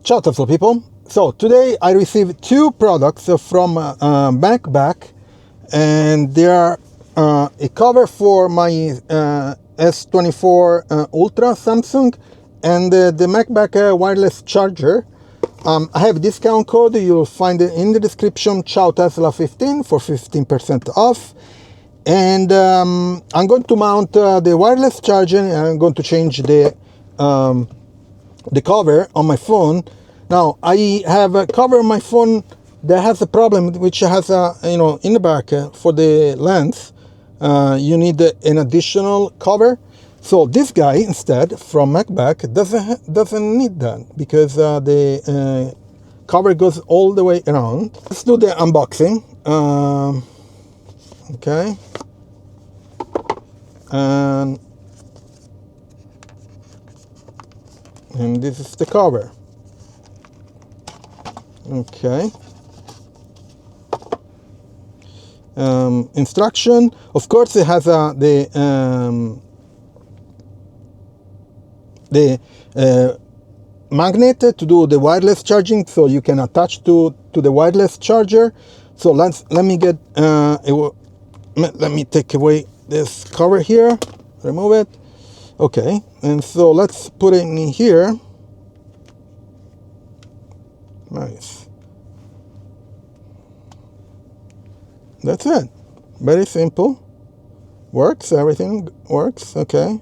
Ciao Tesla people. So today I received two products from MagBak, and they are a cover for my S24 Ultra Samsung and the MagBak wireless charger. I have a discount code. You'll find it in the description. Ciao Tesla 15 for 15% off. And I'm going to mount the wireless charger, and I'm going to change the cover on my phone. Now I have a cover on my phone that has a problem, which has a in the back for the lens you need an additional cover. So this guy instead from MagBak doesn't need that, because the cover goes all the way around. Let's do the unboxing. Okay, and this is the cover. Okay. Instruction. Of course, it has the magnet to do the wireless charging, so you can attach to the wireless charger. So let me get let me take away this cover here, remove it. Okay, and so let's put it in here. Nice. That's it. Very simple. Works. Everything works. Okay.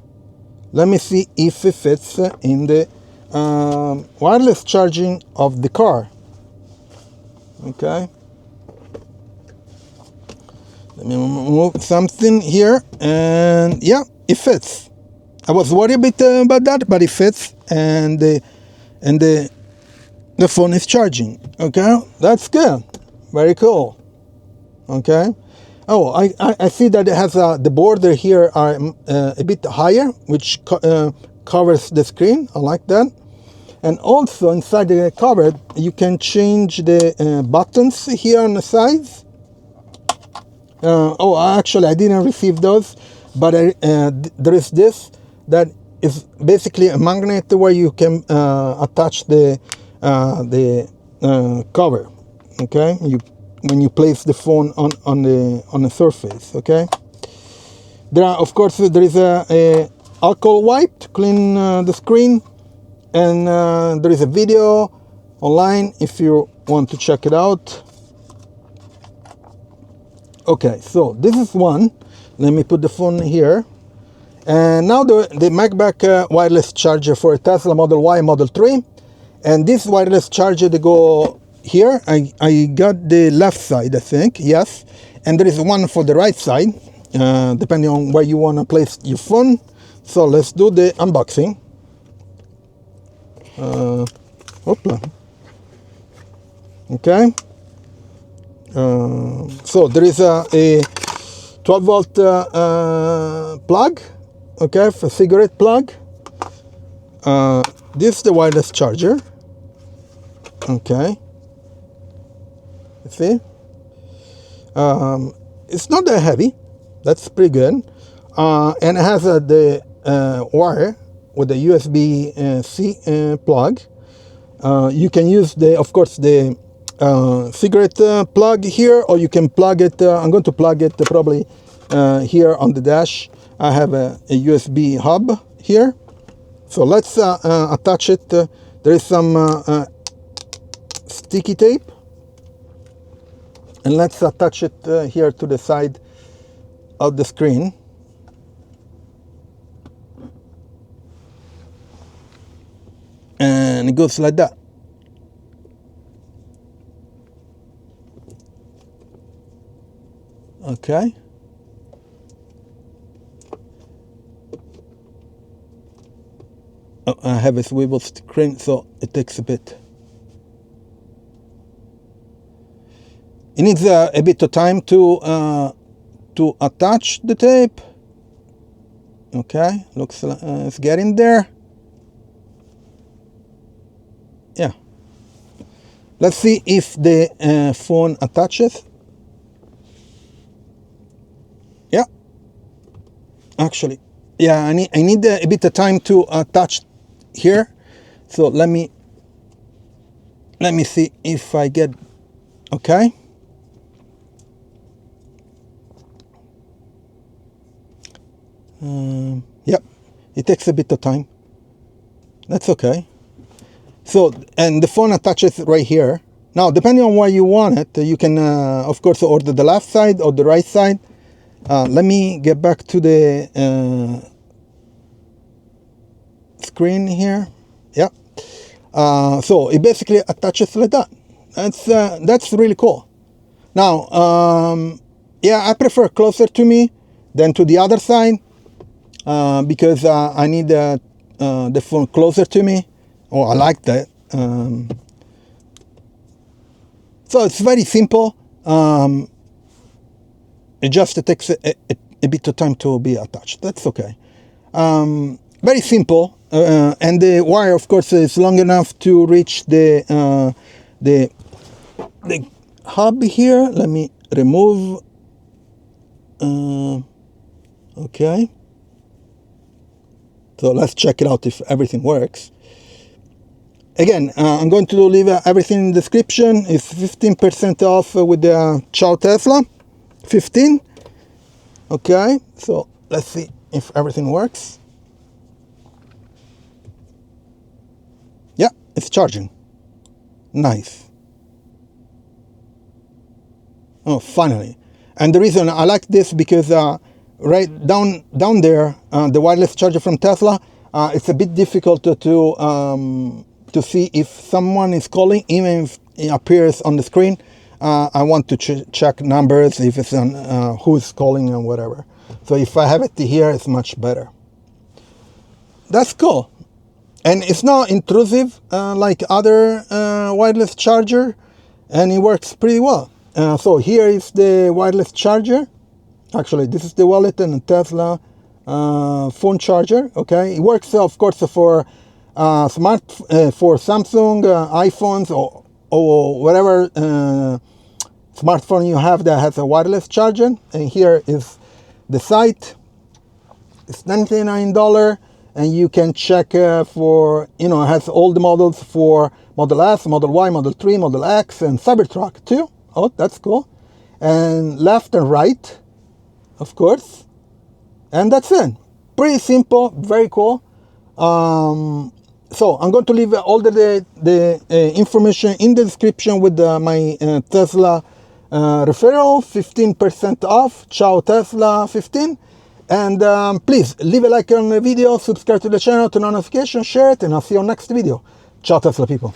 Let me see if it fits in the wireless charging of the car. Okay. Let me move something here, and yeah, it fits. I was worried a bit about that, but it fits, and the phone is charging. Okay, that's good. Very cool. Okay. Oh, I see that it has the border here are a bit higher, which covers the screen. I like that. And also inside the cover, you can change the buttons here on the sides. Oh, actually, I didn't receive those, but there is this that is basically a magnet where you can attach the cover. Okay, when you place the phone on the surface. Okay, there are, of course, there is a alcohol wipe to clean the screen, and there is a video online if you want to check it out. Okay, so this is one. Let me put the phone here. And now the MagBak wireless charger for a Tesla Model Y, Model 3. And this wireless charger, they go here. I got the left side, I think, yes. And there is one for the right side, depending on where you want to place your phone. So let's do the unboxing. Hopla. Okay. So there is a 12 volt plug, okay, for cigarette plug. This is the wireless charger. Okay, you see, it's not that heavy. That's pretty good. And it has the wire with the USB-C plug. You can use of course, the cigarette plug here, or you can plug it. I'm going to plug it probably here on the dash. I have a USB hub here, so let's attach it. There is some sticky tape, and let's attach it here to the side of the screen. And it goes like that. Okay. Oh, I have a swivel screen, so it takes a bit. It needs a bit of time to attach the tape. Okay, looks like it's getting there. Yeah. Let's see if the phone attaches. Yeah. Actually, yeah, I need a bit of time to attach here. So let me let me see if I get, okay. Yep, it takes a bit of time. That's okay. So, and the phone attaches right here. Now, depending on where you want it, you can, of course, order the left side or the right side. Let me get back to the screen here. Yeah. So it basically attaches like that. That's really cool. Now, yeah, I prefer closer to me than to the other side because I need the phone closer to me. Oh, I like that. So it's very simple. It just takes a bit of time to be attached. That's okay. Very simple. And the wire, of course, is long enough to reach the hub here. Let me remove. Okay. So let's check it out if everything works. Again, I'm going to leave everything in the description. It's 15% off with the Ciao Tesla. 15. Okay, so let's see if everything works. Yeah, it's charging. Nice. Oh, finally. And the reason I like this because right down there, the wireless charger from Tesla, it's a bit difficult to see if someone is calling, even if it appears on the screen. I want to check numbers, if it's on who's calling and whatever. So if I have it here, it's much better. That's cool. And it's not intrusive like other wireless charger, and it works pretty well. So here is the wireless charger. Actually, this is the wallet and Tesla phone charger. Okay, it works, of course, for for Samsung iPhones or whatever smartphone you have that has a wireless charger. And here is the site. It's $99, and you can check for, it has all the models for Model S, Model Y, Model 3, Model X, and Cybertruck too. Oh, that's cool. And left and right, of course. And that's it. Pretty simple, very cool. So I'm going to leave all the information in the description with my Tesla referral, 15% off, Ciao Tesla 15. And please leave a like on the video, subscribe to the channel, turn on notifications, share it, and I'll see you on next video. Ciao Tesla people.